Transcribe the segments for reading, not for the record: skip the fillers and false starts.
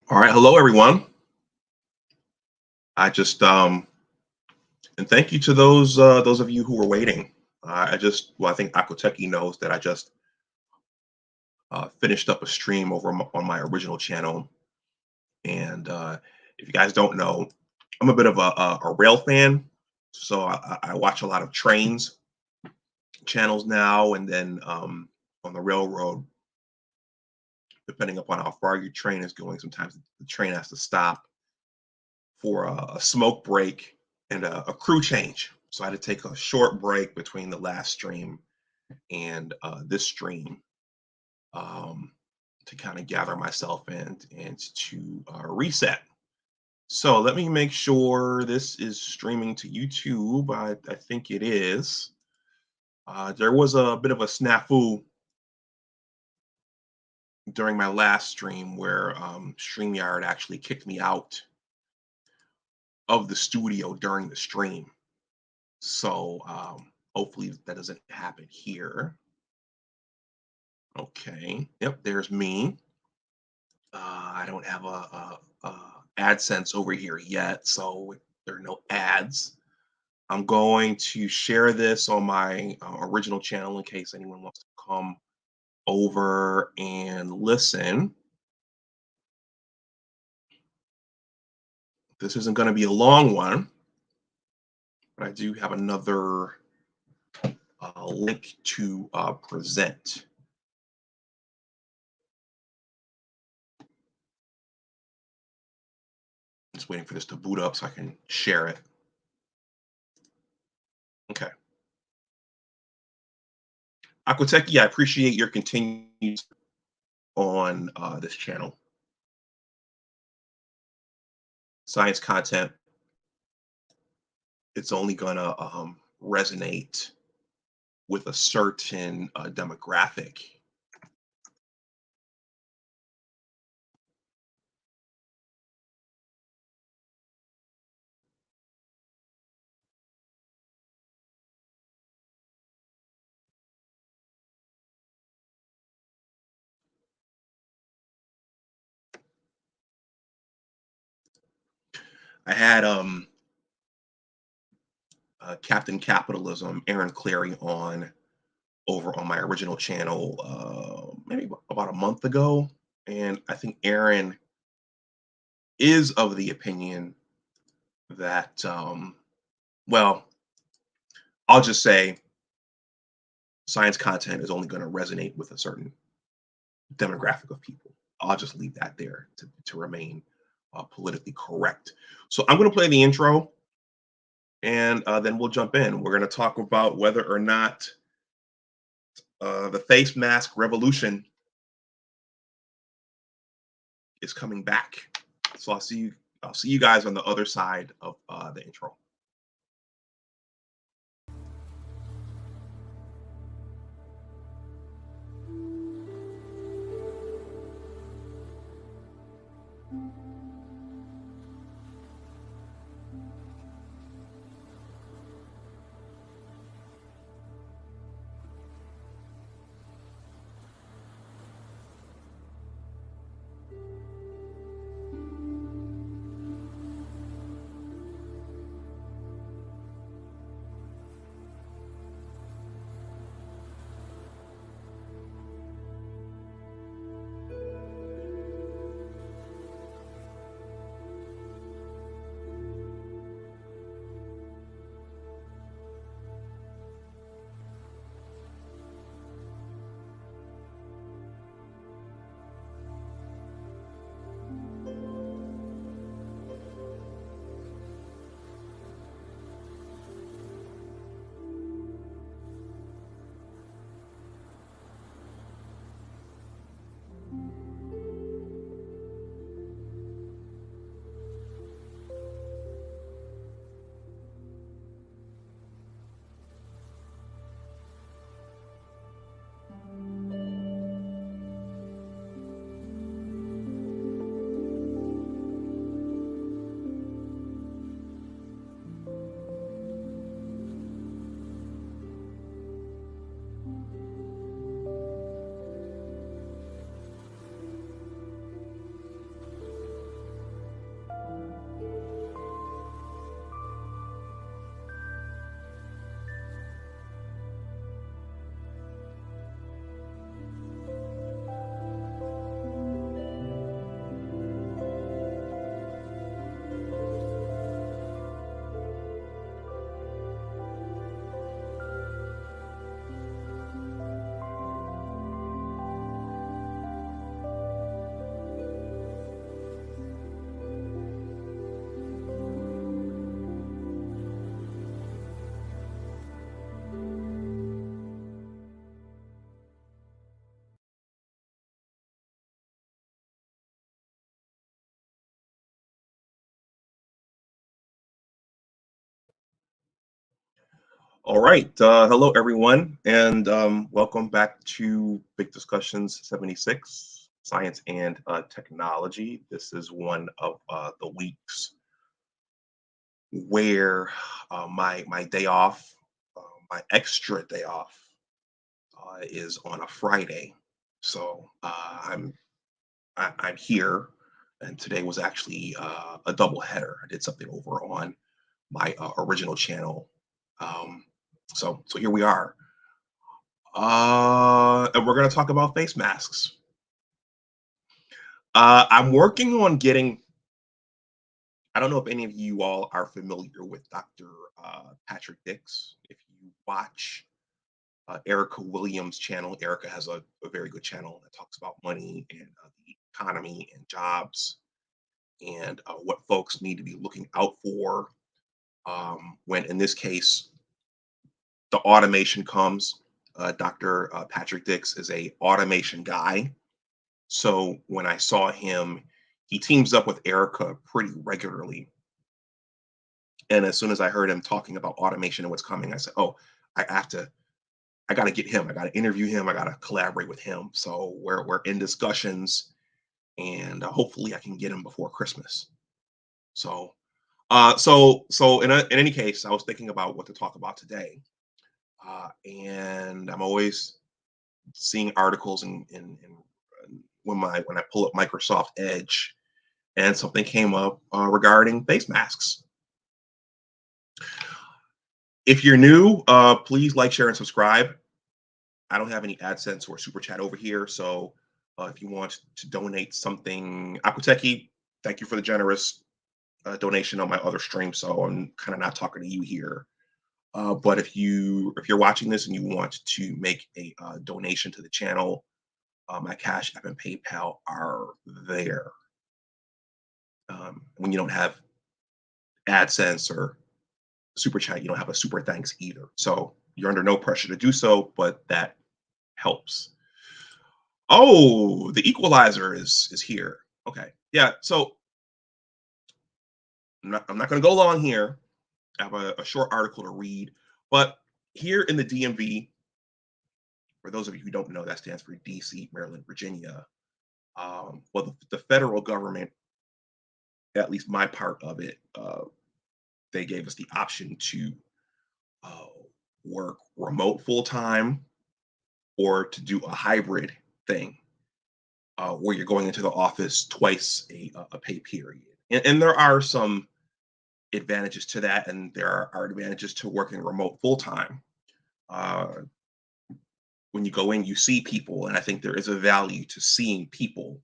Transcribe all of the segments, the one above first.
All right, hello everyone. I just and thank you to those of you who were waiting. I think Akoteki knows that I just finished up a stream over on my original channel, and if you guys don't know, I'm a bit of a rail fan, so I watch a lot of trains channels now, and then on the railroad, depending upon how far your train is going, sometimes the train has to stop for a smoke break and a crew change. So I had to take a short break between the last stream and this stream um, to kind of gather myself and to reset. So let me make sure this is streaming to YouTube. I think it is. There was a bit of a snafu during my last stream where StreamYard actually kicked me out of the studio during the stream. So hopefully that doesn't happen here. Okay. Yep, there's me. I don't have a AdSense over here yet, so there are no ads. I'm going to share this on my original channel in case anyone wants to come over and listen. This isn't going to be a long one, but I do have another link to present. Just waiting for this to boot up so I can share it. Okay. Aquateki, I appreciate your continued on this channel. Science content, it's only gonna resonate with a certain demographic. I had Captain Capitalism, Aaron Clary, on over on my original channel maybe about a month ago, and I think Aaron is of the opinion that well, I'll just say science content is only going to resonate with a certain demographic of people. I'll just leave that there to remain politically correct. So I'm going to play the intro and then we'll jump in. We're going to talk about whether or not the face mask revolution is coming back. So I'll see you guys on the other side of the intro. All right. Hello, everyone, and welcome back to Big Discussions 76, Science and Technology. This is one of the weeks where my day off, uh, my extra day off, is on a Friday. So I'm here, and today was actually a double header. I did something over on my original channel. Um, so here we are. And we're going to talk about face masks. I'm working on getting. I don't know if any of you all are familiar with Dr. Patrick Dix. If you watch Erica Williams' channel, Erica has a very good channel that talks about money and the economy and jobs and what folks need to be looking out for when, in this case, the automation comes. Dr. Patrick Dix is a automation guy. So when I saw him, he teams up with Erica pretty regularly. And as soon as I heard him talking about automation and what's coming, I said, "Oh, I got to get him. I got to interview him. I got to collaborate with him." So we're in discussions, and hopefully I can get him before Christmas. So in any case, I was thinking about what to talk about today, and I'm always seeing articles and when I pull up Microsoft Edge and something came up regarding face masks. If you're new, please like, share, and subscribe. I don't have any AdSense or Super Chat over here, so if you want to donate something, Aquateki, thank you for the generous donation on my other stream. So I'm kind of not talking to you here. But if you're watching this and you want to make a donation to the channel, my Cash App and PayPal are there. When you don't have AdSense or Super Chat, you don't have a super thanks either. So you're under no pressure to do so, but that helps. Oh, the equalizer is here. Okay. Yeah. So I'm not going to go long here. I have a short article to read, but here in the DMV, for those of you who don't know, that stands for DC, Maryland, Virginia. Well, the federal government, at least my part of it, they gave us the option to uh, work remote full time or to do a hybrid thing where you're going into the office twice a pay period. And there are some advantages to that, and there are advantages to working remote full time. Uh, when you go in, you see people, and I think there is a value to seeing people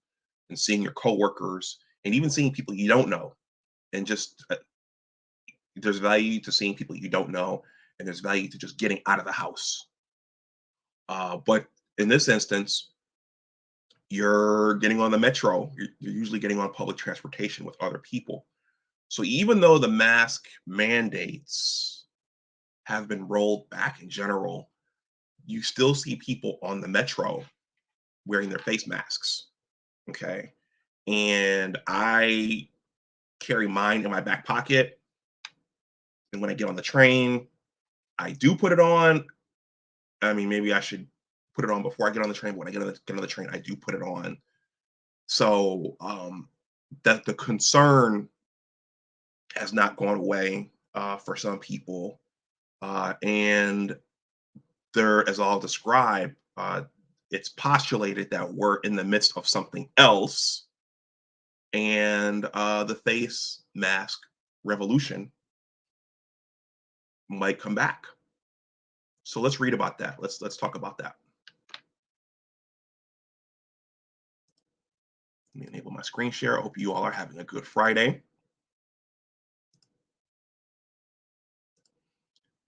and seeing your coworkers, and even seeing people you don't know. And just there's value to seeing people you don't know, and there's value to just getting out of the house. But in this instance, you're getting on the metro. You're usually getting on public transportation with other people. So even though the mask mandates have been rolled back in general, you still see people on the metro wearing their face masks. Okay. And I carry mine in my back pocket. And when I get on the train, I do put it on. I mean, maybe I should put it on before I get on the train. But when I get on the train, I do put it on. So that the concern has not gone away for some people. And there, as I'll describe, it's postulated that we're in the midst of something else, and the face mask revolution might come back. So let's read about that. Let's talk about that. Let me enable my screen share. I hope you all are having a good Friday.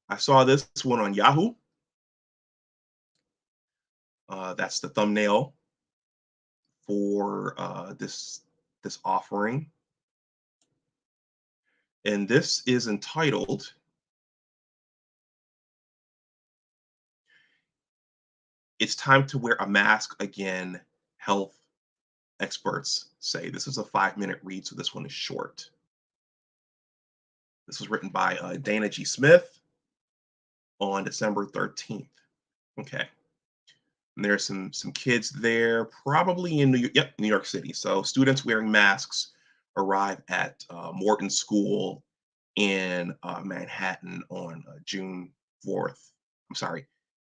I saw this one on Yahoo. That's the thumbnail for this offering, and this is entitled "It's Time to Wear a Mask Again." Health experts say. This is a 5-minute read, so this one is short. This was written by Dana G. Smith. on December 13th. Okay. And there's some kids there, probably in New York City. So students wearing masks arrive at Morton School in Manhattan on June 4th. I'm sorry,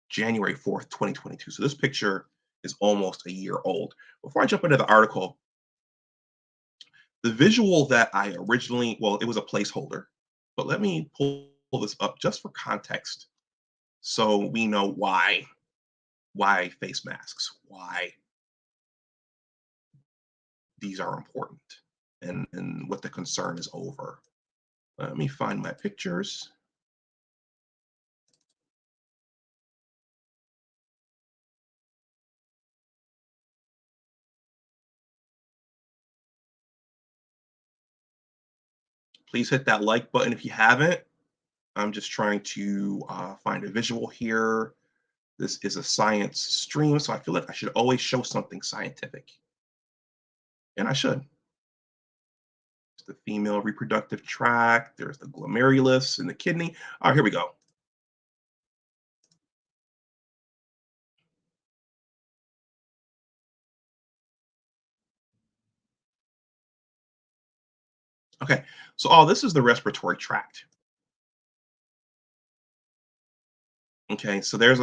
January 4th, 2022. So this picture is almost a year old. Before I jump into the article, the visual that I originally, well, it was a placeholder, but let me pull this up just for context so we know why face masks, why these are important, and what the concern is over. Let me find my pictures. Please hit that like button if you haven't. I'm just trying to find a visual here. This is a science stream, so I feel like I should always show something scientific, and I should. It's the female reproductive tract. There's the glomerulus and the kidney. All right, here we go. Okay, so this is the respiratory tract. Okay, so there's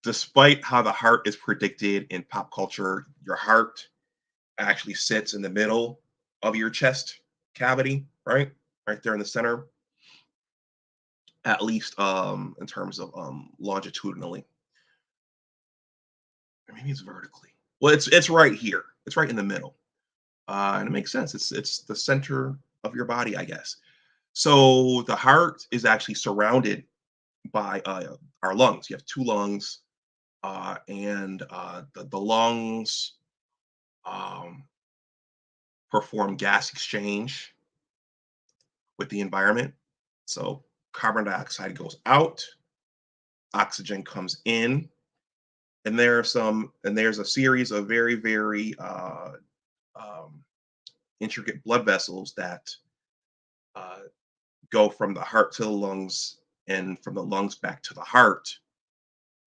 despite how the heart is predicted in pop culture, your heart actually sits in the middle of your chest cavity, right? Right there in the center, at least in terms of longitudinally. Or maybe it's vertically. Well, it's right here. It's right in the middle. And it makes sense. It's the center of your body, I guess. So the heart is actually surrounded by our lungs. You have two lungs, and the lungs um, perform gas exchange with the environment. So carbon dioxide goes out, oxygen comes in, and there's a series of very um, intricate blood vessels that uh, go from the heart to the lungs and from the lungs back to the heart,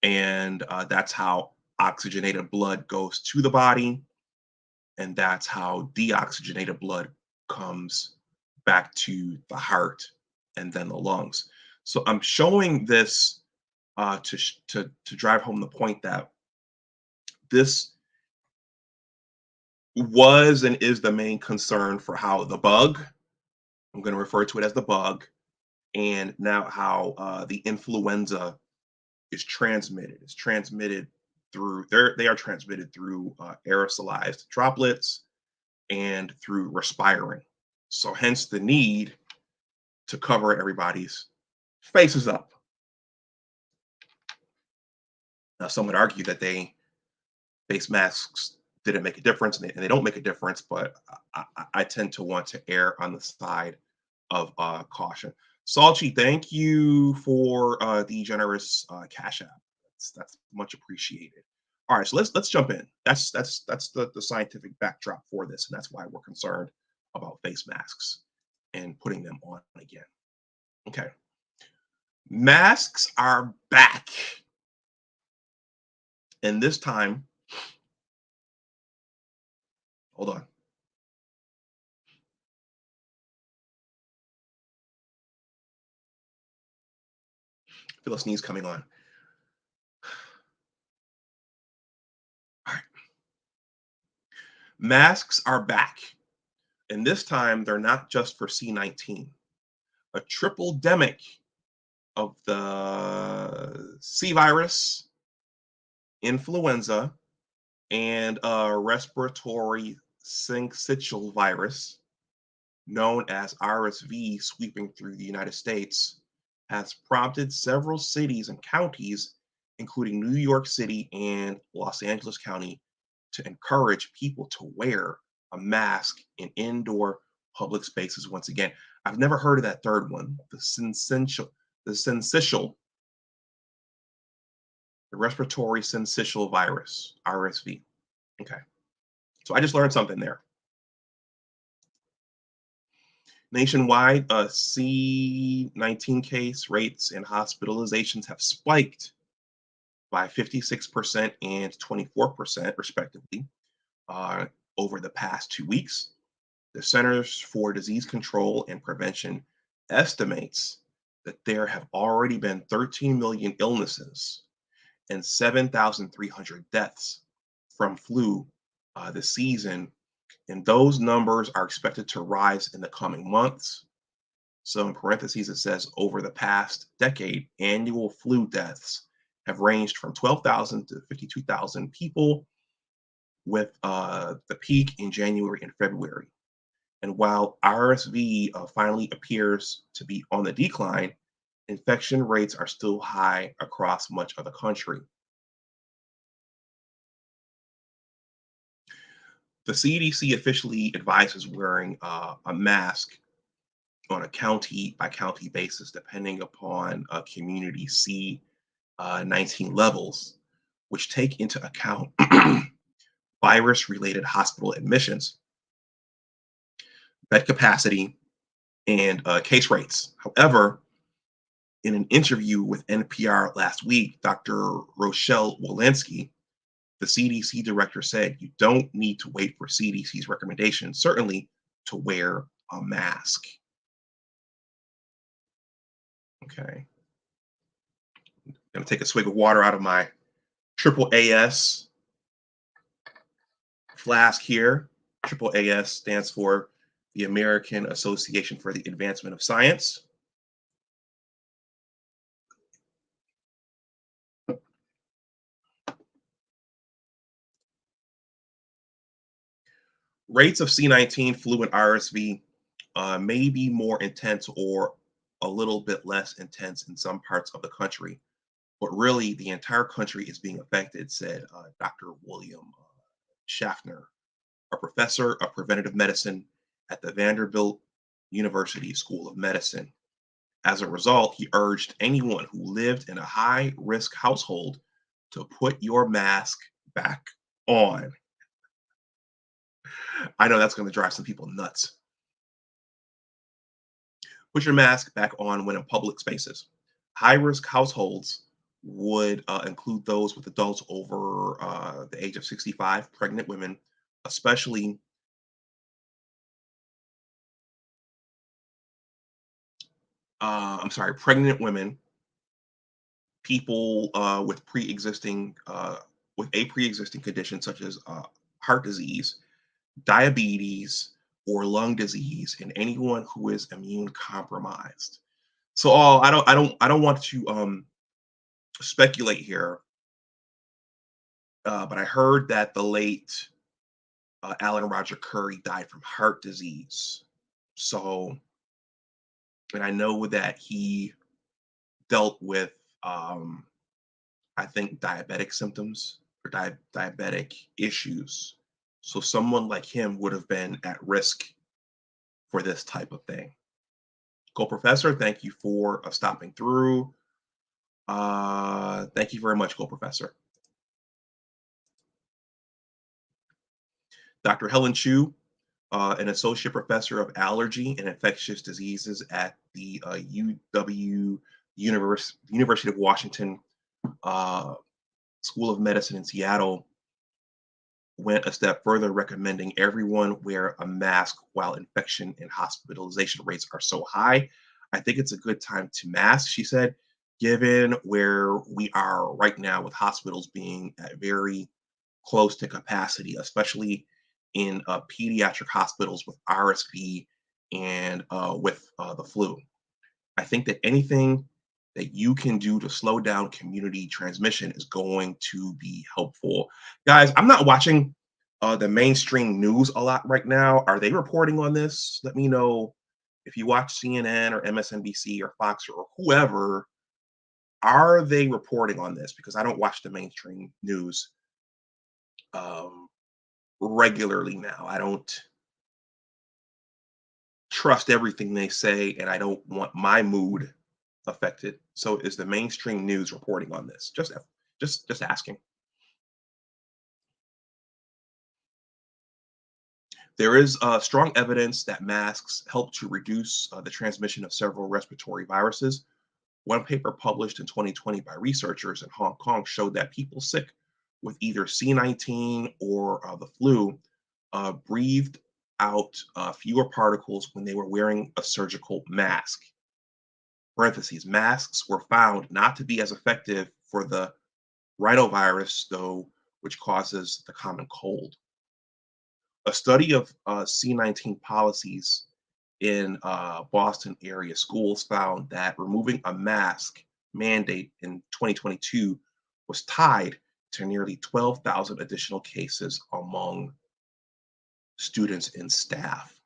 and that's how oxygenated blood goes to the body, and that's how deoxygenated blood comes back to the heart and then the lungs. So I'm showing this to drive home the point that this was and is the main concern for how the bug, I'm going to refer to it as the bug, and now how the influenza is transmitted. It's transmitted through they are transmitted through aerosolized droplets and through respiring. So hence the need to cover everybody's faces up. Now, some would argue that face masks didn't make a difference, and they don't make a difference, but I tend to want to err on the side of caution. Salchi, thank you for the generous cash app. That's much appreciated. All right, so let's jump in. That's the scientific backdrop for this, and that's why we're concerned about face masks and putting them on again. Okay, masks are back, and this time, hold on. I feel a sneeze coming on. All right, masks are back, and this time they're not just for C-19. A triple demic of the C virus, influenza, and a respiratory syncytial virus known as RSV sweeping through the United States has prompted several cities and counties, including New York City and Los Angeles County, to encourage people to wear a mask in indoor public spaces once again. I've never heard of that third one, the respiratory syncytial virus, RSV. Okay. So I just learned something there. Nationwide, C-19 case rates and hospitalizations have spiked by 56% and 24%, respectively, uh, over the past 2 weeks. The Centers for Disease Control and Prevention estimates that there have already been 13 million illnesses and 7,300 deaths from flu this season, and those numbers are expected to rise in the coming months. So, in parentheses, it says over the past decade, annual flu deaths have ranged from 12,000 to 52,000 people, with the peak in January and February. And while RSV finally appears to be on the decline, infection rates are still high across much of the country. The CDC officially advises wearing a mask on a county by county basis, depending upon community C-19 levels, which take into account virus related hospital admissions, bed capacity, and case rates. However, in an interview with NPR last week, Dr. Rochelle Walensky, the CDC director, said you don't need to wait for CDC's recommendation, certainly to wear a mask. Okay. I'm going to take a swig of water out of my triple AS flask here. Triple AS stands for the American Association for the Advancement of Science. Rates of C-19, flu, and RSV may be more intense or a little bit less intense in some parts of the country, but really the entire country is being affected, said Dr. William Schaffner, a professor of preventative medicine at the Vanderbilt University School of Medicine. As a result, he urged anyone who lived in a high risk household to put your mask back on. I know that's going to drive some people nuts. Put your mask back on when in public spaces. High risk households would include those with adults over the age of 65, pregnant women, especially pregnant women, people with a pre-existing condition such as heart disease, diabetes, or lung disease, and anyone who is immune compromised. So, I don't want to speculate here, but I heard that the late Alan Roger Curry died from heart disease. So, and I know that he dealt with, um, I think, diabetic symptoms or diabetic issues. So, someone like him would have been at risk for this type of thing. Go Professor, thank you for stopping through. Thank you very much, Go Professor. Dr. Helen Chu, an associate professor of allergy and infectious diseases at the University of Washington uh, School of Medicine in Seattle, went a step further, recommending everyone wear a mask while infection and hospitalization rates are so high. I think it's a good time to mask, she said, given where we are right now with hospitals being at very close to capacity, especially in pediatric hospitals with RSV and with the flu. I think that anything that you can do to slow down community transmission is going to be helpful. Guys, I'm not watching the mainstream news a lot right now. Are they reporting on this? Let me know if you watch CNN or MSNBC or Fox or whoever. Are they reporting on this? Because I don't watch the mainstream news um, regularly now. I don't trust everything they say, and I don't want my mood affected. So is the mainstream news reporting on this? Just asking. There is strong evidence that masks help to reduce the transmission of several respiratory viruses. One paper published in 2020 by researchers in Hong Kong showed that people sick with either C19 or the flu breathed out fewer particles when they were wearing a surgical mask. Parentheses, masks were found not to be as effective for the rhinovirus, though, which causes the common cold. A study of C19 policies in Boston area schools found that removing a mask mandate in 2022 was tied to nearly 12,000 additional cases among students and staff.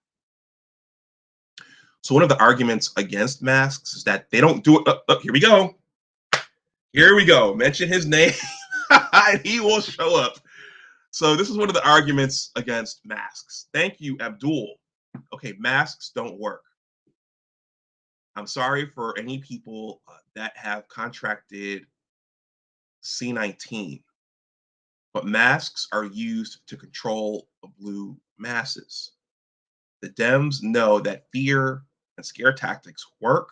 So one of the arguments against masks is that they don't do it. Here we go. Here we go. Mention his name and he will show up. So this is one of the arguments against masks. Thank you, Abdul. Okay, masks don't work. I'm sorry for any people that have contracted C19, but masks are used to control the blue masses. The Dems know that fear and scare tactics work,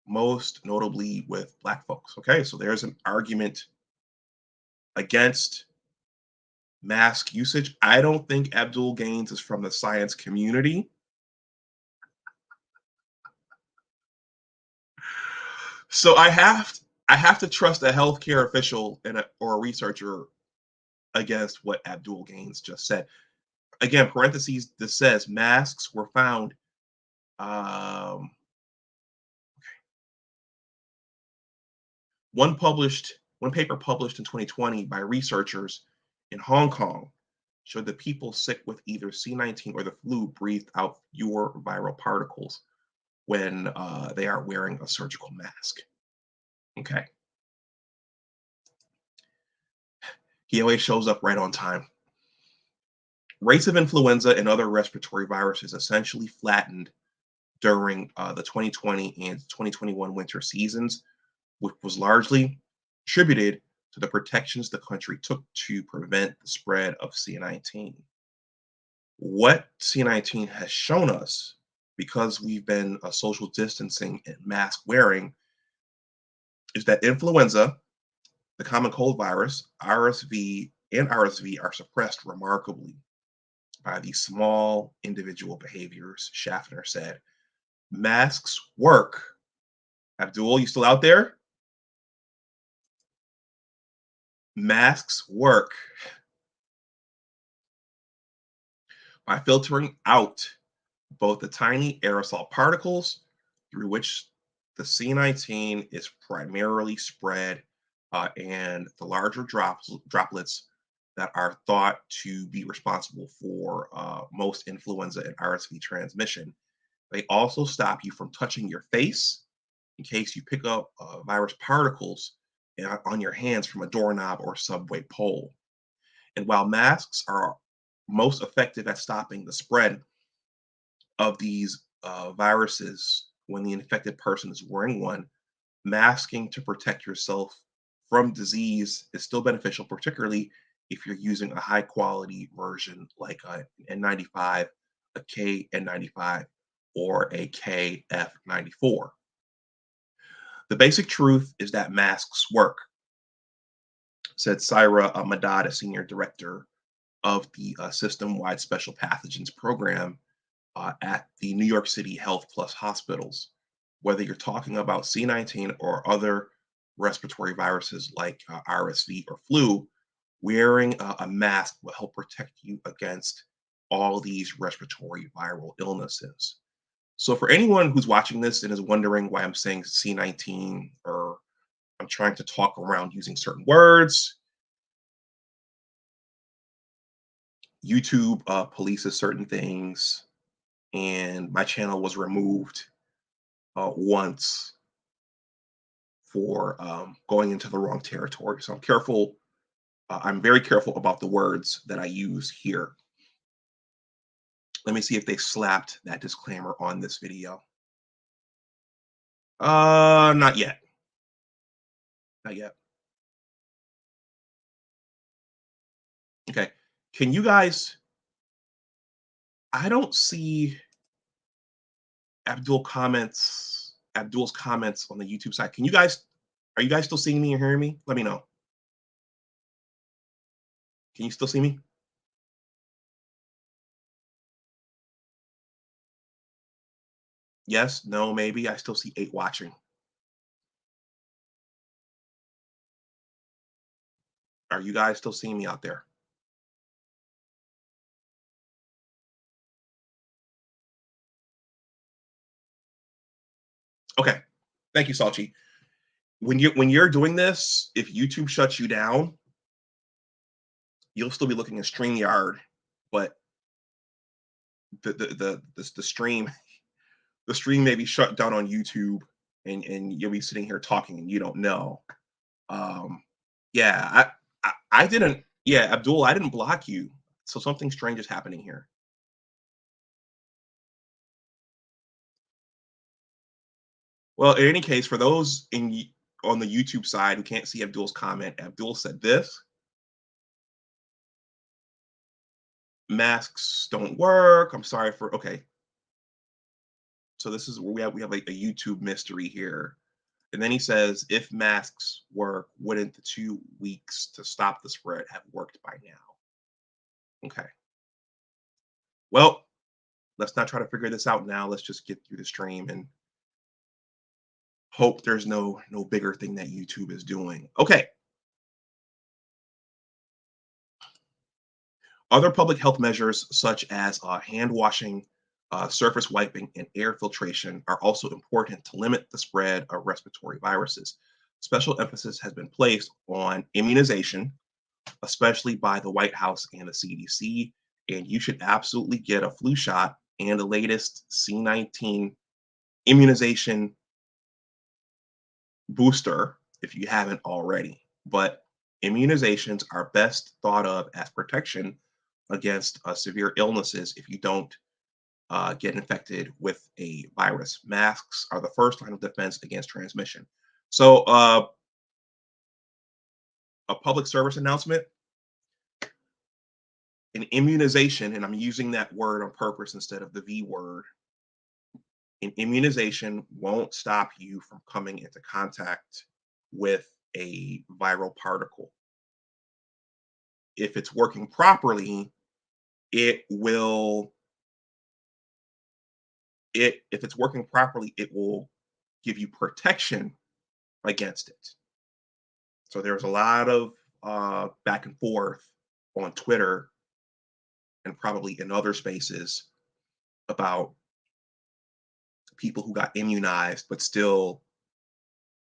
most notably with Black folks. Okay, so there's an argument against mask usage. I don't think Abdul Gaines is from the science community. So I have to trust a healthcare official or a researcher against what Abdul Gaines just said. Again, parentheses, this says masks were found. One paper published in 2020 by researchers in Hong Kong showed that people sick with either C19 or the flu breathed out fewer viral particles when they are wearing a surgical mask. Okay. He always shows up right on time. Rates of influenza and other respiratory viruses essentially flattened during the 2020 and 2021 winter seasons, which was largely attributed to the protections the country took to prevent the spread of C19. What C19 has shown us, because we've been social distancing and mask wearing, is that influenza, the common cold virus, RSV, and RSV are suppressed remarkably by these small individual behaviors, Schaffner said. Masks work. Abdul, you still out there? Masks work by filtering out both the tiny aerosol particles through which the C19 is primarily spread and the larger droplets that are thought to be responsible for most influenza and RSV transmission. They also stop you from touching your face in case you pick up virus particles on your hands from a doorknob or subway pole. And while masks are most effective at stopping the spread of these viruses when the infected person is wearing one, masking to protect yourself from disease is still beneficial, particularly if you're using a high quality version like an N95, a KN95, or a KF94. The basic truth is that masks work, said Syra Madad, a senior director of the system-wide special pathogens program at the New York City Health Plus hospitals. Whether you're talking about C19 or other respiratory viruses like RSV or flu, wearing a mask will help protect you against all these respiratory viral illnesses. So for anyone who's watching this and is wondering why I'm saying C19 or I'm trying to talk around using certain words, YouTube polices certain things, and my channel was removed once for going into the wrong territory. So I'm careful. I'm very careful about the words that I use here. Let me see if they slapped that disclaimer on this video. Not yet. Not yet. Okay. Can you guys I don't see Abdul's comments on the YouTube side. Are you guys still seeing me or hearing me? Let me know. Can you still see me? Yes, no, maybe. I still see 8 watching. Are you guys still seeing me out there? Okay. Thank you, Salchi. When you're doing this, if YouTube shuts you down, you'll still be looking at StreamYard, but the stream the stream may be shut down on YouTube, and you'll be sitting here talking and you don't know. Um, yeah, I didn't. Yeah, Abdul, I didn't block you, so something strange is happening here. Well, in any case, for those on the YouTube side who can't see Abdul's comment, Abdul said this: masks don't work. I'm sorry for. Okay, so this is where we have like a YouTube mystery here. And then he says, if masks work, wouldn't the 2 weeks to stop the spread have worked by now? Okay. Well, let's not try to figure this out now. Let's just get through the stream and hope there's no bigger thing that YouTube is doing. Okay. Other public health measures such as hand washing, surface wiping, and air filtration are also important to limit the spread of respiratory viruses. Special emphasis has been placed on immunization, especially by the White House and the CDC. And you should absolutely get a flu shot and the latest C19 immunization booster if you haven't already. But immunizations are best thought of as protection against severe illnesses if you don't get infected with a virus. Masks are the first line of defense against transmission. So, a public service announcement: an immunization, and I'm using that word on purpose instead of the V word, an immunization won't stop you from coming into contact with a viral particle. If it's working properly, it will it if it's working properly, it will give you protection against it. So there's a lot of back and forth on Twitter and probably in other spaces about people who got immunized but still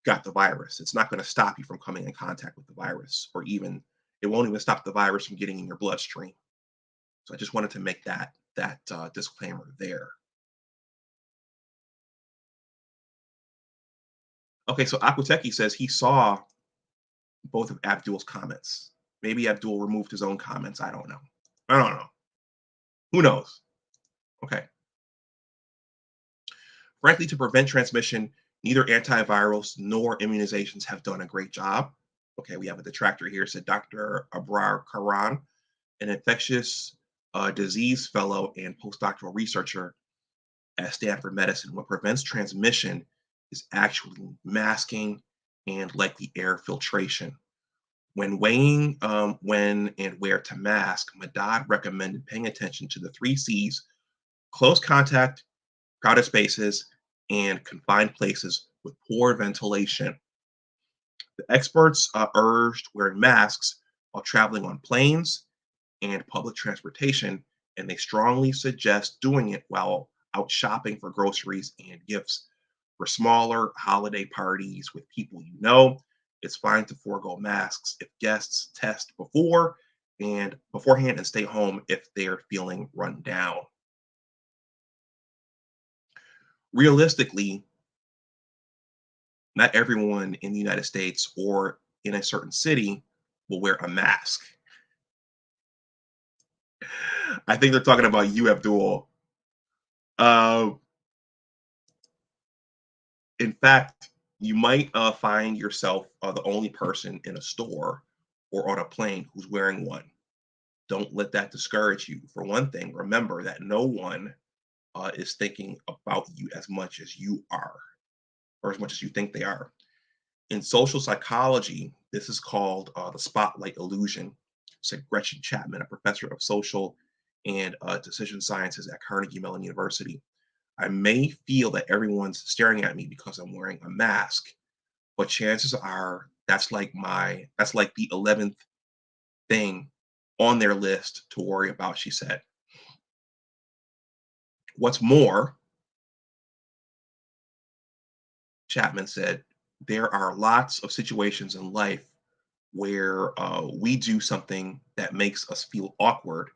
got the virus. It's not going to stop you from coming in contact with the virus, or even it won't even stop the virus from getting in your bloodstream. So I just wanted to make that disclaimer there. Okay, so Aquateki says he saw both of Abdul's comments. Maybe Abdul removed his own comments. I don't know. I don't know. Who knows? Okay. Frankly, to prevent transmission, neither antivirals nor immunizations have done a great job. Okay, we have a detractor here, said Dr. Abrar Karan, an infectious disease fellow and postdoctoral researcher at Stanford Medicine. What prevents transmission is actually masking and likely air filtration. When weighing when and where to mask, Madad recommended paying attention to the 3 C's: close contact, crowded spaces, and confined places with poor ventilation. The experts urged wearing masks while traveling on planes and public transportation, and they strongly suggest doing it while out shopping for groceries and gifts. For smaller holiday parties with people you know, it's fine to forego masks if guests test beforehand and stay home if they're feeling run down. Realistically, not everyone in the United States or in a certain city will wear a mask. I think they're talking about you, Abdul. Uh, in fact, you might find yourself the only person in a store or on a plane who's wearing one. don't let that discourage you. For one thing, remember that no one is thinking about you as much as you are, or as much as you think they are. In social psychology, this is called the spotlight illusion, said Gretchen Chapman, a professor of social and decision sciences at Carnegie Mellon University. I may feel that everyone's staring at me because I'm wearing a mask, but chances are that's like the 11th thing on their list to worry about, she said. What's more, Chapman said, there are lots of situations in life where we do something that makes us feel awkward,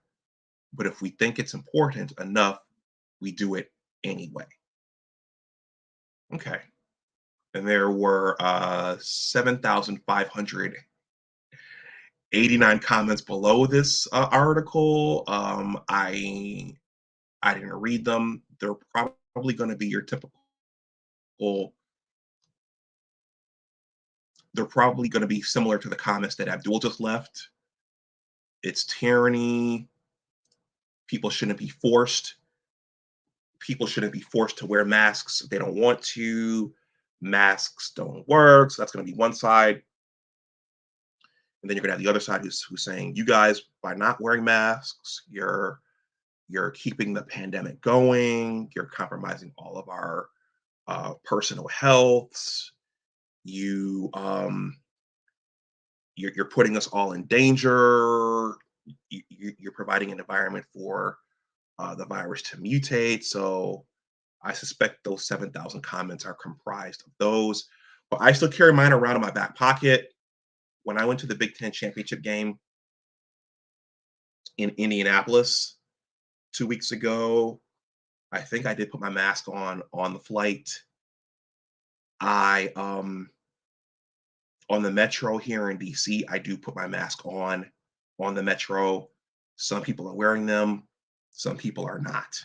but if we think it's important enough, we do it anyway. Okay. And there were 7,589 comments below this article. I didn't read them. They're probably going to be your typical. They're probably going to be similar to the comments that Abdul just left. It's tyranny. People shouldn't be forced. People shouldn't be forced to wear masks if they don't want to. Masks don't work. So that's going to be one side. And then you're going to have the other side who's saying, you guys, by not wearing masks, you're keeping the pandemic going. You're compromising all of our personal healths. You're putting us all in danger. You're providing an environment for the virus to mutate. So I suspect those 7,000 comments are comprised of those. But I still carry mine around in my back pocket. When I went to the Big Ten championship game in Indianapolis 2 weeks ago, I think I did put my mask on the flight. I on the metro here in DC, I do put my mask on the metro. Some people are wearing them, some people are not.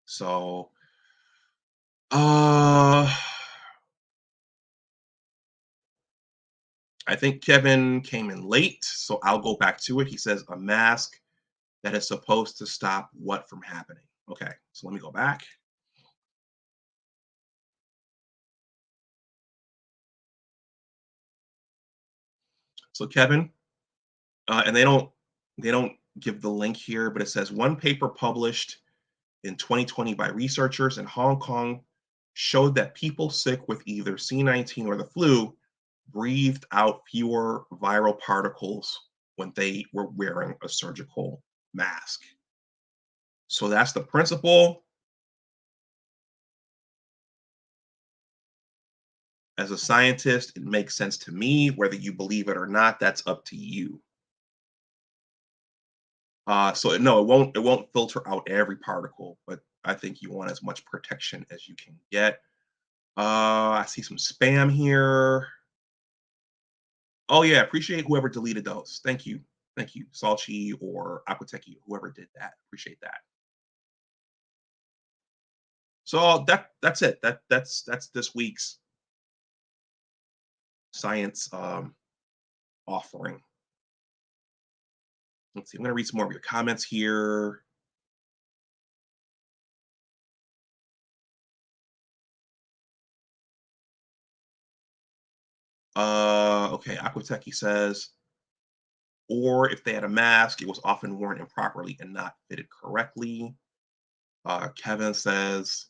So I think Kevin came in late, so I'll go back to it. He says a mask that is supposed to stop what from happening. Okay, so let me go back. So Kevin, and they don't give the link here, but it says one paper published in 2020 by researchers in Hong Kong showed that people sick with either C19 or the flu breathed out fewer viral particles when they were wearing a surgical mask. So that's the principle. As a scientist, it makes sense to me. Whether you believe it or not, that's up to you. So no, it won't filter out every particle, but I think you want as much protection as you can get. I see some spam here. Oh yeah, appreciate whoever deleted those. Thank you, Salchi or Aquateki, whoever did that. Appreciate that. So that's it. That's this week's science offering. Let's see. I'm gonna read some more of your comments here. Okay, Aquateki says, or if they had a mask, it was often worn improperly and not fitted correctly. Kevin says,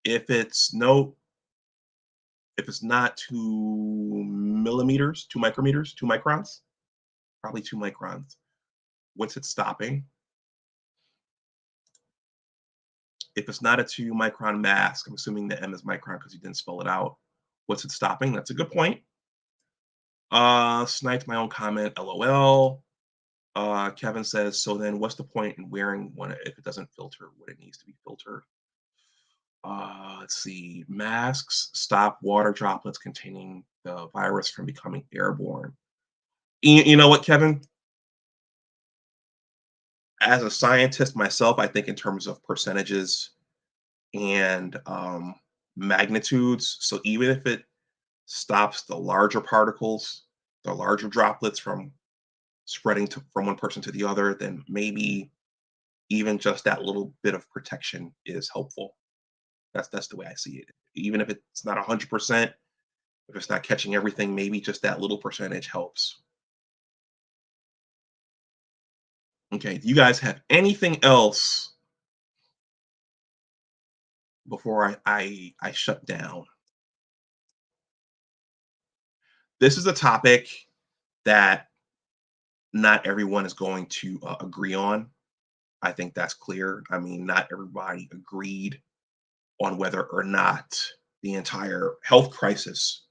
if it's no, if it's not 2 millimeters, 2 micrometers, 2 microns, probably 2 microns. What's it stopping? If it's not a 2 micron mask, I'm assuming the M is micron because you didn't spell it out. What's it stopping? That's a good point. Sniped my own comment, LOL. Kevin says, so then what's the point in wearing one if it doesn't filter what it needs to be filtered? Let's see. Masks stop water droplets containing the virus from becoming airborne. You know what, Kevin? As a scientist myself, I think in terms of percentages and magnitudes. So even if it stops the larger particles, the larger droplets from spreading from one person to the other, then maybe even just that little bit of protection is helpful. That's the way I see it. Even if it's not 100%, if it's not catching everything, maybe just that little percentage helps. Okay, do you guys have anything else before I shut down? This is a topic that not everyone is going to agree on. I think that's clear. I mean, not everybody agreed on whether or not the entire health crisis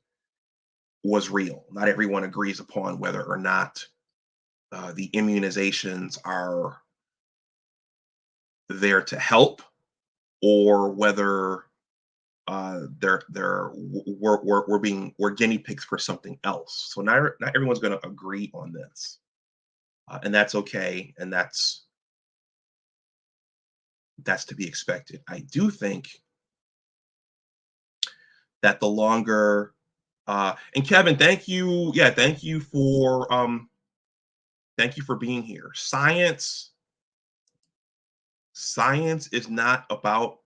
was real. Not everyone agrees upon whether or not the immunizations are there to help, or whether we're guinea pigs for something else. So not everyone's going to agree on this, and that's okay, and that's to be expected. I do think that the longer and Kevin, thank you. Yeah, thank you for being here. Science is not about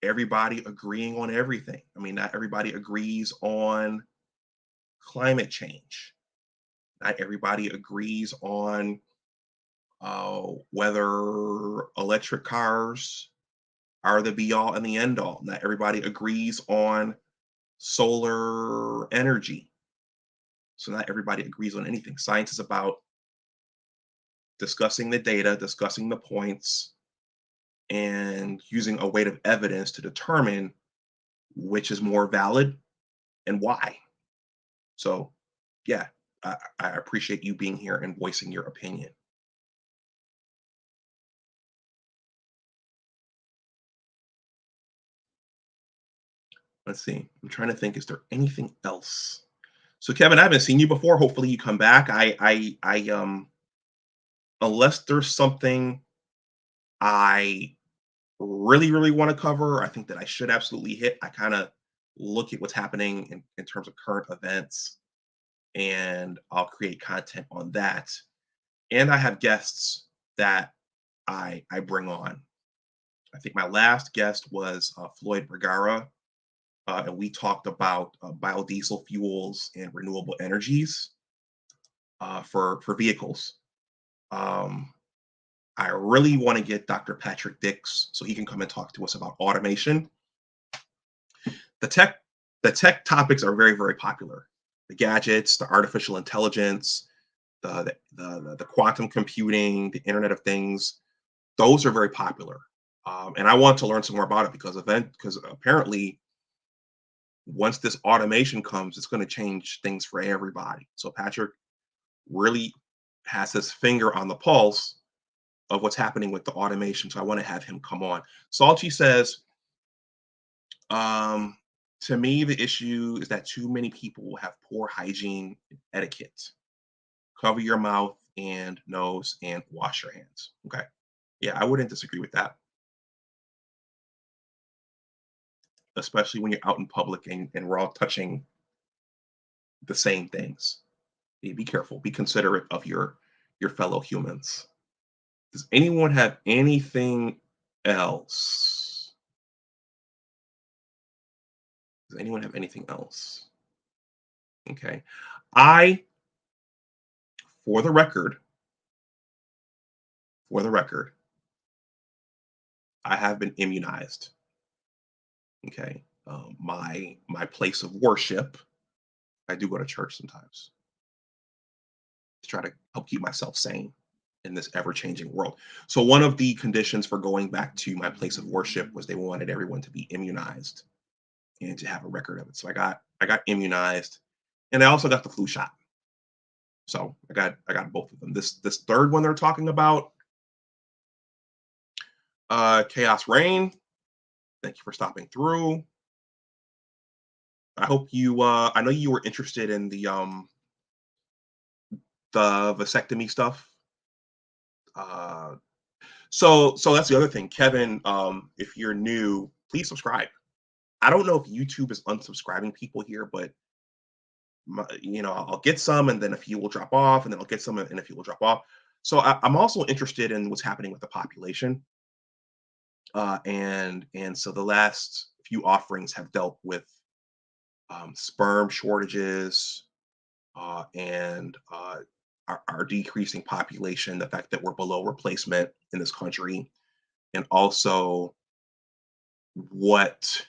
everybody agreeing on everything. I mean, not everybody agrees on climate change. Not everybody agrees on whether electric cars are the be all and the end all. Not everybody agrees on solar energy. So not everybody agrees on anything. Science is about discussing the data, discussing the points, and using a weight of evidence to determine which is more valid and why. So, yeah, I appreciate you being here and voicing your opinion. Let's see. I'm trying to think. Is there anything else? So, Kevin, I haven't seen you before. Hopefully, you come back. Unless there's something I really want to cover, I think that I should absolutely hit. I kind of look at what's happening in terms of current events, and I'll create content on that. And I have guests that I bring on. I think my last guest was Floyd Vergara, and we talked about biodiesel fuels and renewable energies for vehicles. Um, I really want to get Dr. Patrick Dix so he can come and talk to us about automation. The tech topics are very popular. The gadgets, the artificial intelligence, the quantum computing, the Internet of Things. Those are very popular, and I want to learn some more about it because apparently once this automation comes, it's going to change things for everybody. So Patrick really has his finger on the pulse of what's happening with the automation. So I want to have him come on. Salchi says, um, to me, the issue is that too many people have poor hygiene and etiquette. Cover your mouth and nose and wash your hands. Okay. Yeah, I wouldn't disagree with that, especially when you're out in public and we're all touching the same things. Be careful, be considerate of your fellow humans. Does anyone have anything else? Does anyone have anything else? Okay. I, for the record, for the record, I have been immunized. Okay. My place of worship, I do go to church sometimes to try to help keep myself sane in this ever-changing world. So one of the conditions for going back to my place of worship was they wanted everyone to be immunized and to have a record of it. So I got immunized, and I also got the flu shot. So I got both of them. This third one they're talking about, Chaos Rain. Thank you for stopping through. I hope you. I know you were interested in the vasectomy stuff. Uh, so that's the other thing, Kevin. If you're new, please subscribe. I don't know if YouTube is unsubscribing people here, but I'll get some, and then a few will drop off, and then I'll get some, and a few will drop off. So I'm also interested in what's happening with the population, and so the last few offerings have dealt with sperm shortages, and our decreasing population, the fact that we're below replacement in this country, and also what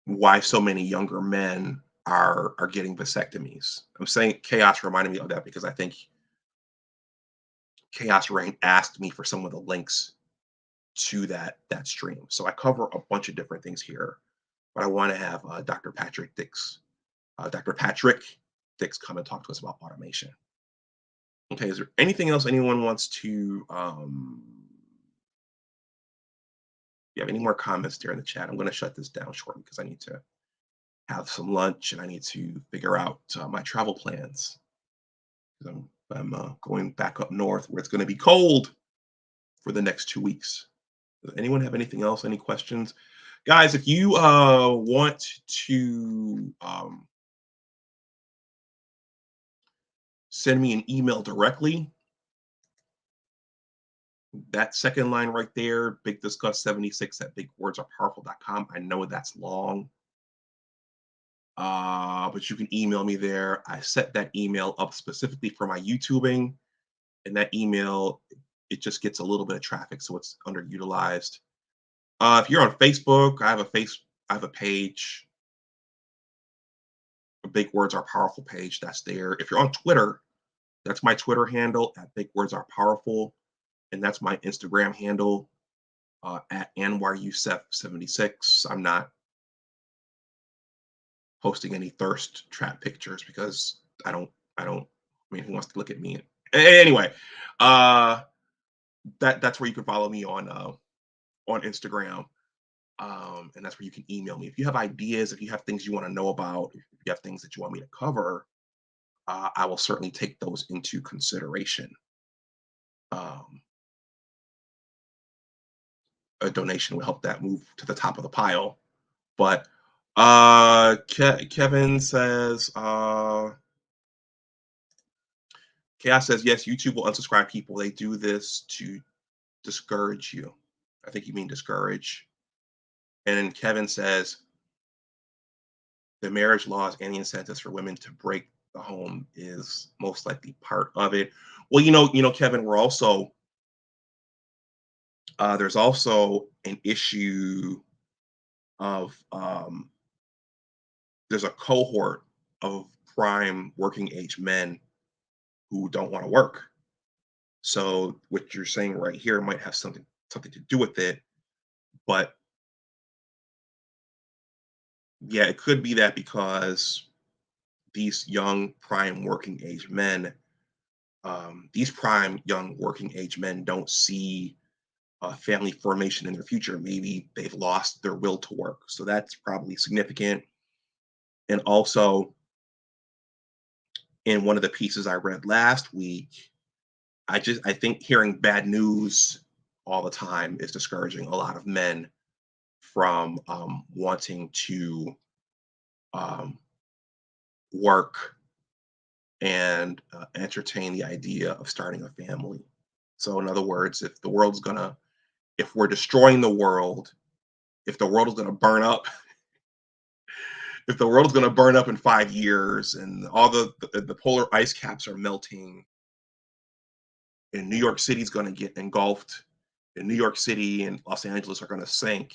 why so many younger men are getting vasectomies. I'm saying Chaos reminded me of that because I think Chaos Rain asked me for some of the links to that stream. So I cover a bunch of different things here, but I want to have Dr. Patrick Dix come and talk to us about automation. Okay, is there anything else anyone wants to you have any more comments there in the chat? I'm going to shut this down shortly because I need to have some lunch and I need to figure out my travel plans. I'm going back up north where it's going to be cold for the next 2 weeks. Does anyone have anything else? Any questions? Guys, if you want to send me an email directly, that second line right there, bigdiscuss76 at bigwordsarepowerful.com. I know that's long, but you can email me there. I set that email up specifically for my YouTubing, and that email, it just gets a little bit of traffic, so it's underutilized. If you're on Facebook, I have a page, a Big Words Are Powerful page that's there. If you're on Twitter, that's my Twitter handle at Big Words Are Powerful, and that's my Instagram handle at NYUSEF76. I'm not posting any thirst trap pictures because I mean, who wants to look at me? Anyway, that's where you can follow me on Instagram. And that's where you can email me. If you have ideas, if you have things you want to know about, if you have things that you want me to cover, I will certainly take those into consideration. A donation will help that move to the top of the pile. But Kevin says, Chaos says, yes, YouTube will unsubscribe people. They do this to discourage you. I think you mean discourage. And then Kevin says, the marriage laws and the incentives for women to break the home is most likely part of it. Well, Kevin, we're also there's also an issue of there's a cohort of prime working age men who don't want to work. So what you're saying right here might have something to do with it, but yeah, it could be that because these young prime working age men, these prime young working age men don't see family formation in their future. Maybe they've lost their will to work, so that's probably significant. And also, in one of the pieces I read last week, I think hearing bad news all the time is discouraging a lot of men from wanting to work and entertain the idea of starting a family. So, in other words, if we're destroying the world, if the world is gonna burn up, if the world is gonna burn up in 5 years, and all the polar ice caps are melting, and New York City is gonna get engulfed, and New York City and Los Angeles are gonna sink.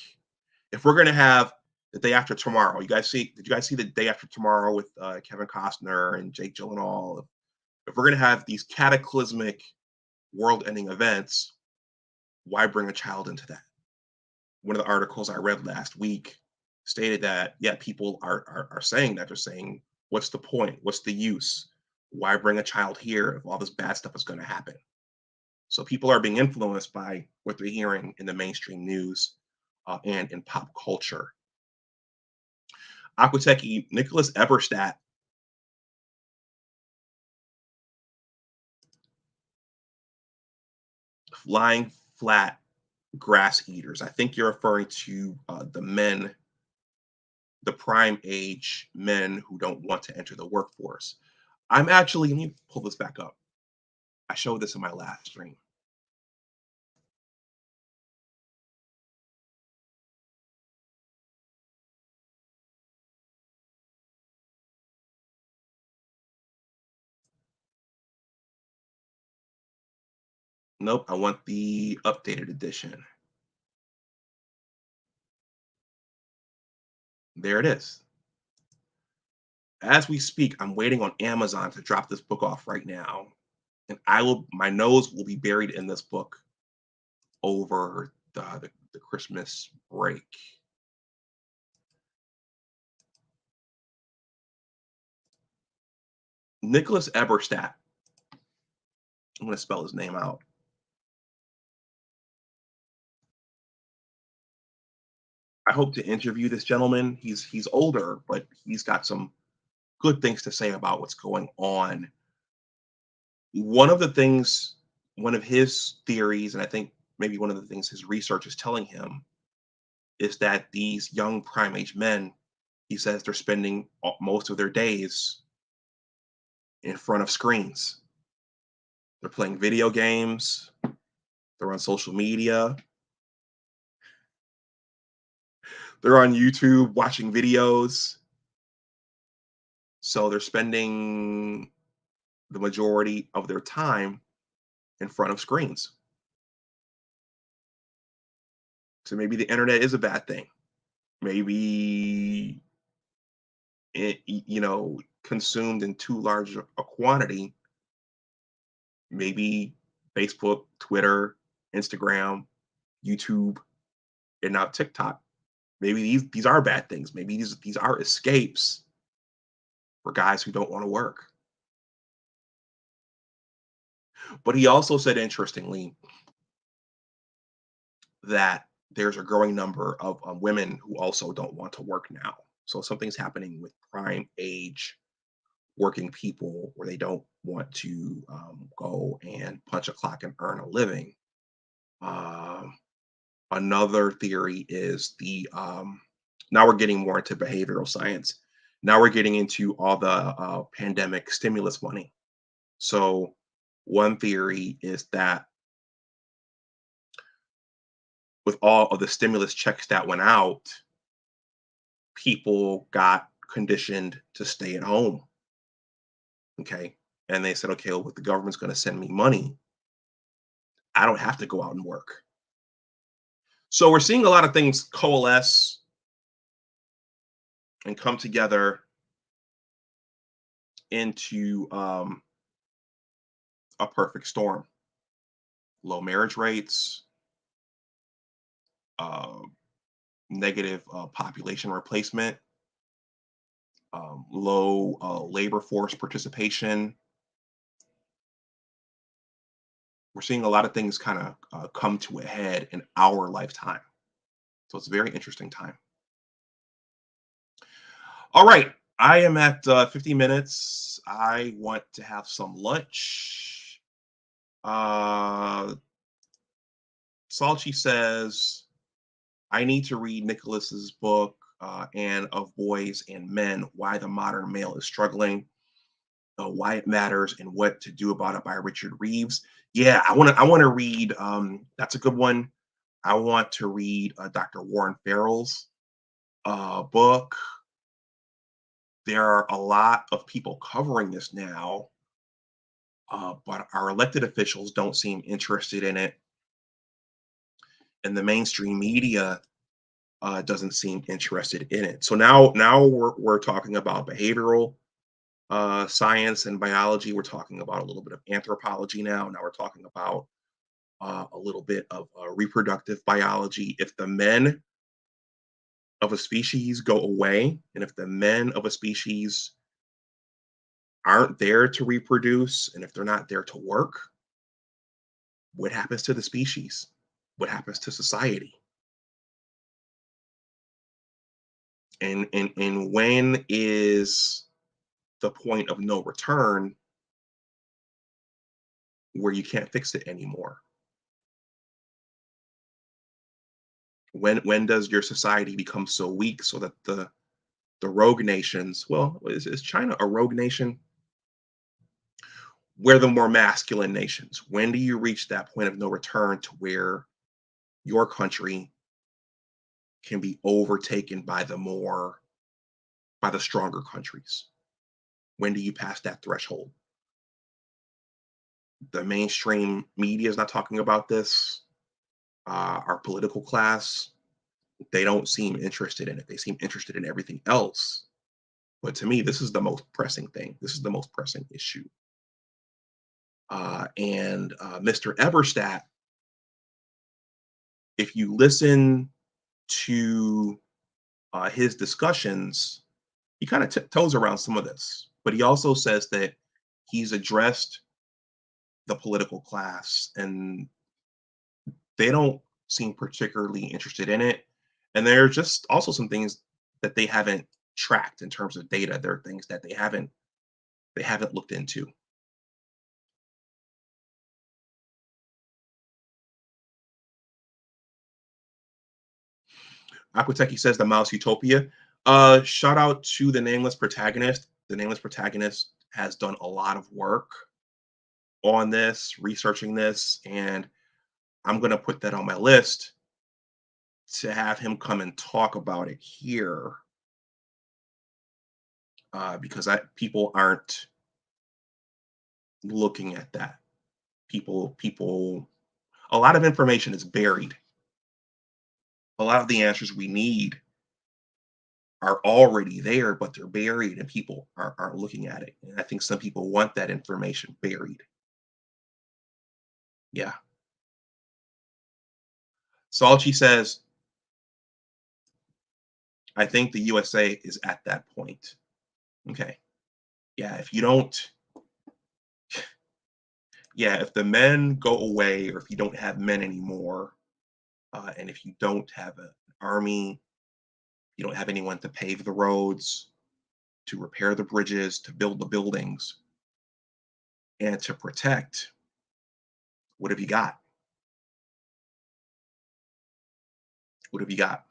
If we're gonna have the day after tomorrow, did you guys see the day after tomorrow with Kevin Costner and Jake Gyllenhaal? If we're going to have these cataclysmic world-ending events, why bring a child into that? One of the articles I read last week stated that, yeah, people are saying that. They're saying, what's the point? What's the use? Why bring a child here if all this bad stuff is going to happen? So people are being influenced by what they're hearing in the mainstream news and in pop culture. Aquatechy, Nicholas Eberstadt. Lying flat grass eaters. I think you're referring to the men the prime age men who don't want to enter the workforce. I'm actually, let me pull this back up. I showed this in my last stream. Nope, I want the updated edition. There it is. As we speak, I'm waiting on Amazon to drop this book off right now. And my nose will be buried in this book over the Christmas break. Nicholas Eberstadt. I'm going to spell his name out. I hope to interview this gentleman. He's older, but he's got some good things to say about what's going on. One of the things, one of his theories, and I think maybe one of the things his research is telling him, is that these young prime age men, he says they're spending most of their days in front of screens. They're playing video games, they're on social media, they're on YouTube watching videos. So they're spending the majority of their time in front of screens. So maybe the internet is a bad thing. Maybe it, consumed in too large a quantity. Maybe Facebook, Twitter, Instagram, YouTube, and now TikTok. Maybe these are bad things. Maybe these are escapes for guys who don't want to work. But he also said, interestingly, that there's a growing number of women who also don't want to work now. So something's happening with prime age working people where they don't want to go and punch a clock and earn a living. Um, Another theory is now we're getting more into behavioral science. Now we're getting into all the pandemic stimulus money. So one theory is that with all of the stimulus checks that went out, people got conditioned to stay at home. Okay. And they said, okay, well, if the government's going to send me money, I don't have to go out and work. So we're seeing a lot of things coalesce and come together into a perfect storm. Low marriage rates, uh, negative population replacement, low labor force participation. We're seeing a lot of things kind of come to a head in our lifetime. So it's a very interesting time. All right. I am at 50 minutes. I want to have some lunch. Salchi says, I need to read Nicholas's book, and of Boys and Men, Why the Modern Male is Struggling, Why It Matters, and What to Do About It by Richard Reeves. Yeah, I want to read, that's a good one. I want to read Dr. Warren Farrell's book. There are a lot of people covering this now, but our elected officials don't seem interested in it. And the mainstream media doesn't seem interested in it. So now we're talking about behavioral science and biology. We're talking about a little bit of anthropology now. Now we're talking about a little bit of reproductive biology. If the men of a species go away, and if the men of a species aren't there to reproduce, and if they're not there to work, what happens to the species? What happens to society? And when is the point of no return where you can't fix it anymore? When does your society become so weak so that the rogue nations. Well, is China a rogue nation? We're the more masculine nations. When do you reach that point of no return to where your country can be overtaken by the stronger countries? When do you pass that threshold? The mainstream media is not talking about this. Our political class, they don't seem interested in it. They seem interested in everything else. But to me, this is the most pressing thing. This is the most pressing issue. And Mr. Everstat, if you listen to his discussions, he kind of tiptoes around some of this. But he also says that he's addressed the political class and they don't seem particularly interested in it. And there are just also some things that they haven't tracked in terms of data. There are things that they haven't looked into. Aquateki says the mouse utopia. Shout out to the nameless protagonist. The nameless protagonist has done a lot of work on this, researching this, and I'm gonna put that on my list to have him come and talk about it here because people aren't looking at that. People, a lot of information is buried. A lot of the answers we need are already there, but they're buried, and people aren't looking at it. And I think some people want that information buried. Yeah. Salchi says, I think the USA is at that point. Okay. Yeah. If you don't, yeah, if the men go away, or if you don't have men anymore, and if you don't have an army, you don't have anyone to pave the roads, to repair the bridges, to build the buildings, and to protect, what have you got? What have you got?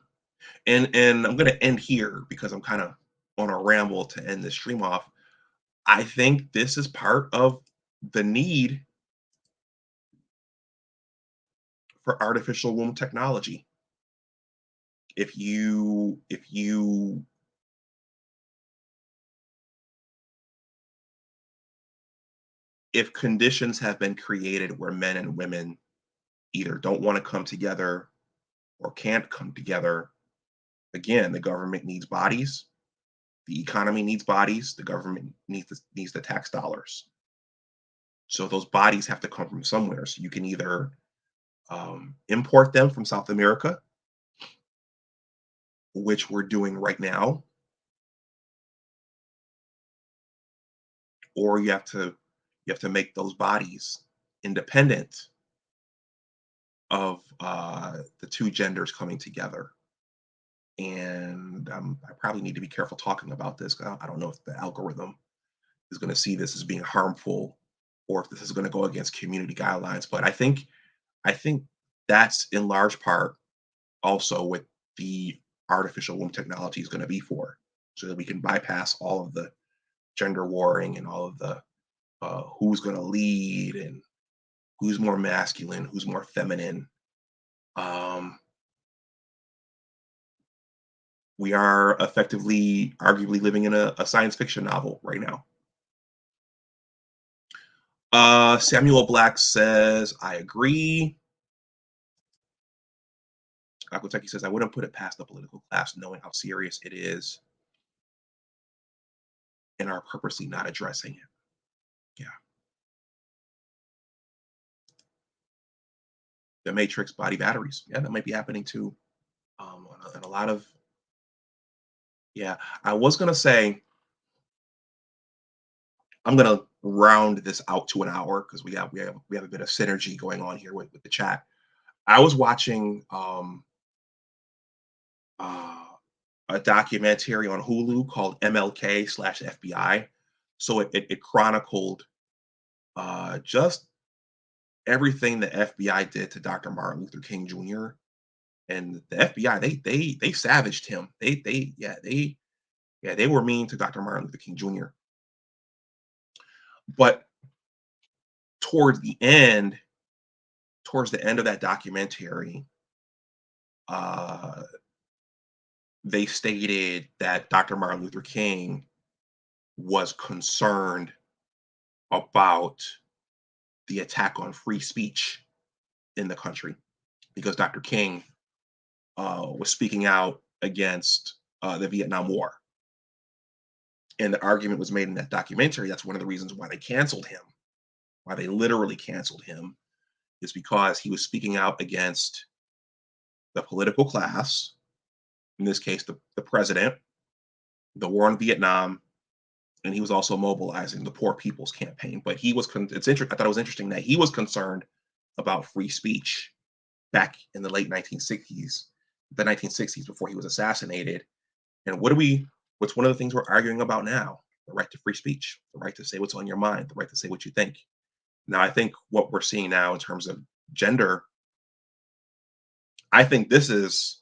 And I'm going to end here because I'm kind of on a ramble to end the stream off. I think this is part of the need for artificial womb technology. If conditions have been created where men and women either don't want to come together or can't come together, again, the government needs bodies, the economy needs bodies, the government needs the tax dollars. So those bodies have to come from somewhere. So you can either import them from South America, which we're doing right now, or you have to make those bodies independent of the two genders coming together. And I probably need to be careful talking about this. 'Cause I don't know if the algorithm is going to see this as being harmful, or if this is going to go against community guidelines. But I think that's in large part also what the artificial womb technology is going to be for, so that we can bypass all of the gender warring and all of the who's going to lead and who's more masculine, who's more feminine. Um, we are effectively, arguably, living in a science fiction novel right now. Samuel Black says, I agree. Akuteki says, I wouldn't put it past the political class knowing how serious it is and are purposely not addressing it. Yeah. The Matrix body batteries. Yeah, that might be happening too. And a lot of, yeah, I was going to say, I'm going to round this out to an hour because we have a bit of synergy going on here with the chat. I was watching uh, a documentary on Hulu called MLK/FBI. So it chronicled just everything the FBI did to Dr. Martin Luther King Jr. And the FBI, they savaged him. They Yeah, they were mean to Dr. Martin Luther King Jr. But towards the end, towards the end of that documentary, uh, they stated that Dr. Martin Luther King was concerned about the attack on free speech in the country because Dr. King was speaking out against the Vietnam War. And the argument was made in that documentary. That's one of the reasons why they canceled him, why they literally canceled him, is because he was speaking out against the political class, in this case, the president, the war in Vietnam, and he was also mobilizing the Poor People's Campaign. But he was, it's interesting, I thought it was interesting that he was concerned about free speech back in the late 1960s, the 1960s before he was assassinated. And what's one of the things we're arguing about now? The right to free speech, the right to say what's on your mind, the right to say what you think. Now, I think what we're seeing now in terms of gender, I think this is,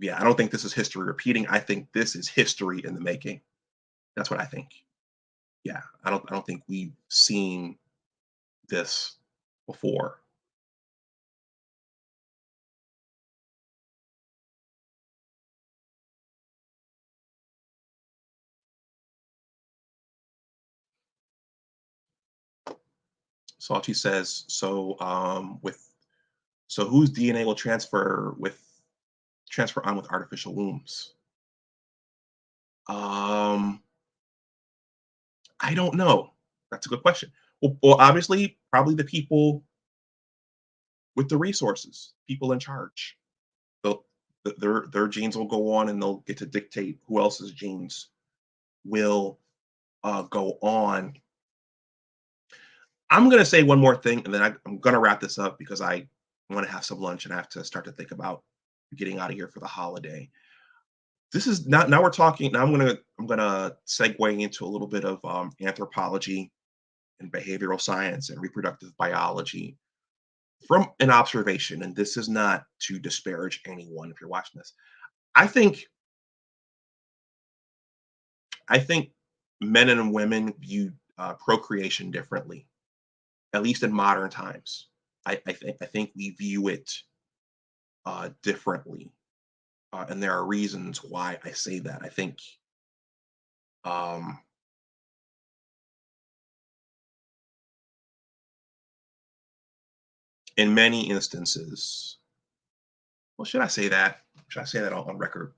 yeah, I don't think this is history repeating. I think this is history in the making. That's what I think. Yeah, I don't think we've seen this before. Salchi says, so whose DNA will transfer on with artificial wombs? Um, I don't know. That's a good question. Well, obviously, probably the people with the resources, people in charge. They'll, their genes will go on, and they'll get to dictate who else's genes will go on. I'm gonna say one more thing, and then I'm gonna wrap this up because I want to have some lunch and I have to start to think about getting out of here for the holiday. This is now we're talking. Now I'm gonna segue into a little bit of anthropology and behavioral science and reproductive biology from an observation. And this is not to disparage anyone if you're watching this. I think I think men and women view procreation differently, at least in modern times. I think we view it differently, and there are reasons why I say that. I think um, in many instances, well, should I say that? Should I say that on record?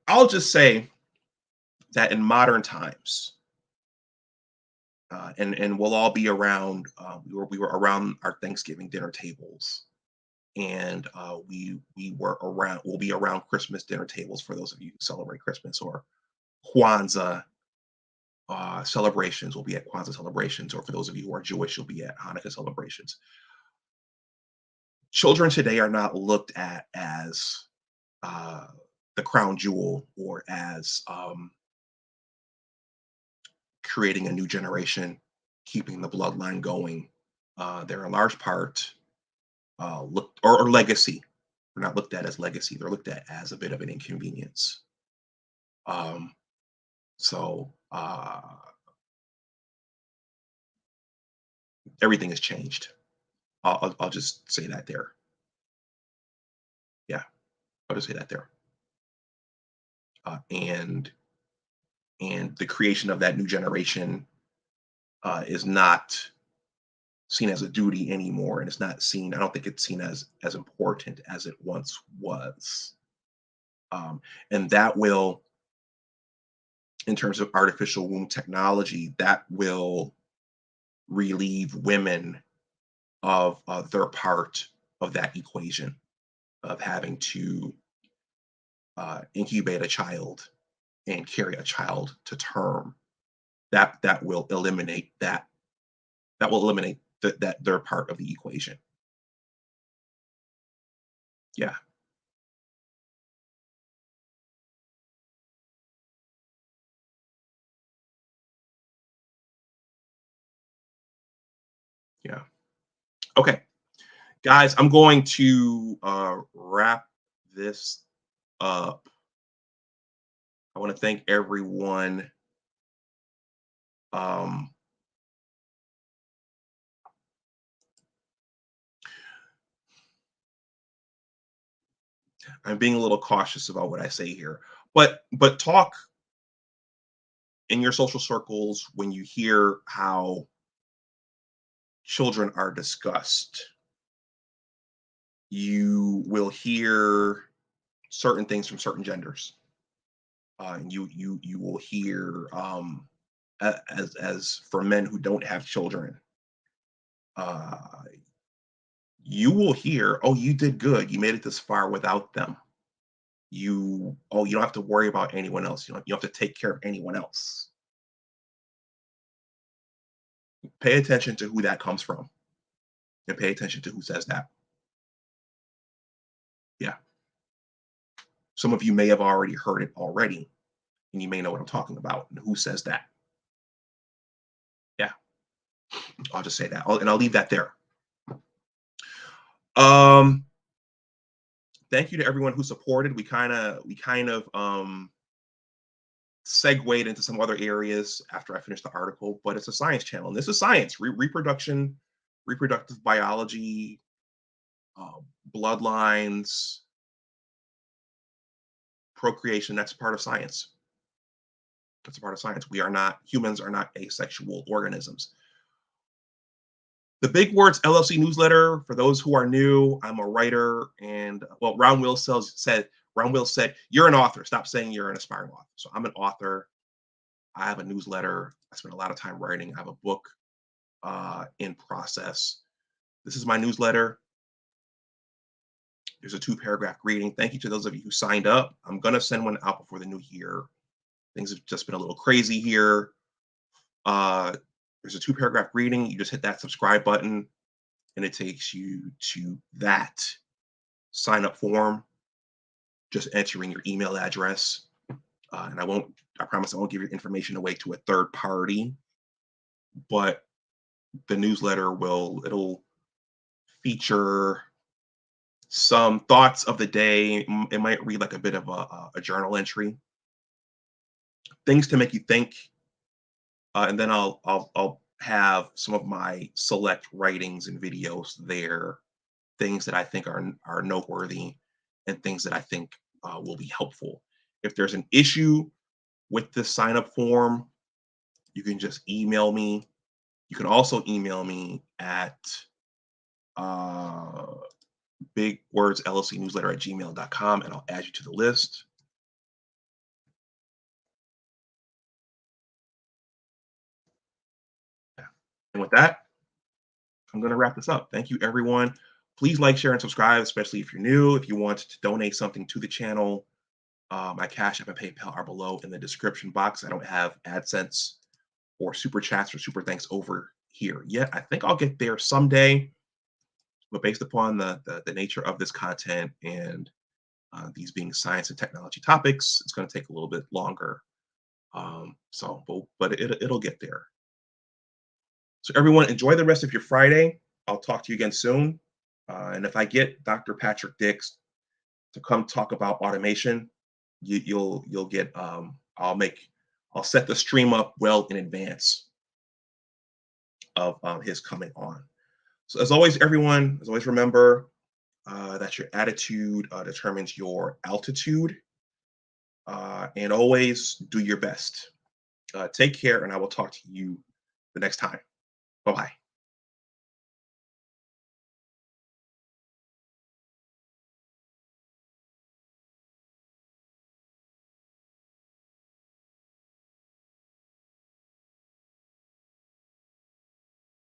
I'll just say that in modern times, and we'll all be around. We were around our Thanksgiving dinner tables, and we were around. We'll be around Christmas dinner tables for those of you who celebrate Christmas, or Kwanzaa celebrations. Will be at Kwanzaa celebrations, or for those of you who are Jewish, you'll be at Hanukkah celebrations. Children today are not looked at as uh, the crown jewel, or as creating a new generation, keeping the bloodline going. They're in large part looked or legacy. They're not looked at as legacy. They're looked at as a bit of an inconvenience. Um, so everything has changed. I'll just say that there. Yeah, I'll just say that there. And the creation of that new generation is not seen as a duty anymore, and it's not seen. I don't think it's seen as important as it once was. And that will, in terms of artificial womb technology, that will relieve women of their part of that equation of having to incubate a child and carry a child to term. That will eliminate that. That will eliminate that their part of the equation. Yeah, yeah. Okay, Guys, I'm going to wrap this up. I want to thank everyone. Um, I'm being a little cautious about what I say here, but talk in your social circles when you hear how children are discussed. You will hear certain things from certain genders. And you will hear as for men who don't have children, uh, you will hear, "Oh, you did good. You made it this far without them. You don't have to worry about anyone else. You don't have to take care of anyone else." Pay attention to who that comes from, and pay attention to who says that. Yeah, some of you may have already heard it already, and you may know what I'm talking about. And who says that? Yeah, I'll just say that, and I'll leave that there. Um, Thank you to everyone who supported. We kind of segued into some other areas after I finished the article, but it's a science channel, and this is science, reproduction, reproductive biology, uh, bloodlines, procreation. That's part of science. That's a part of science. Humans are not asexual organisms. The Big Words LLC Newsletter, for those who are new, I'm a writer, and well, Ron Will said, "You're an author. Stop saying you're an aspiring author." So I'm an author. I have a newsletter. I spend a lot of time writing. I have a book in process. This is my newsletter. There's a 2-paragraph greeting. Thank you to those of you who signed up. I'm gonna send one out before the new year. Things have just been a little crazy here. Uh, there's a 2-paragraph greeting. You just hit that subscribe button, and it takes you to that sign up form. Just entering your email address, and I promise I won't give your information away to a third party, but the newsletter it'll feature some thoughts of the day. It might read like a bit of a journal entry, things to make you think, and then I'll have some of my select writings and videos there, things that I think are noteworthy, and things that I think will be helpful. If there's an issue with this sign up form, you can just email me. You can also email me at uh, Big Words LLC Newsletter at gmail.com, and I'll add you to the list. And with that, I'm going to wrap this up. Thank you, everyone. Please like, share, and subscribe, especially if you're new. If you want to donate something to the channel, my Cash App and PayPal are below in the description box. I don't have AdSense or super chats or super thanks over here yet. I think I'll get there someday, but based upon the nature of this content and these being science and technology topics, it's going to take a little bit longer. But it'll get there. So everyone, enjoy the rest of your Friday. I'll talk to you again soon. And if I get Dr. Patrick Dix to come talk about automation, you'll get I'll set the stream up well in advance of his coming on. So as always, everyone, remember that your attitude determines your altitude, and always do your best. Take care, and I will talk to you the next time. Bye bye.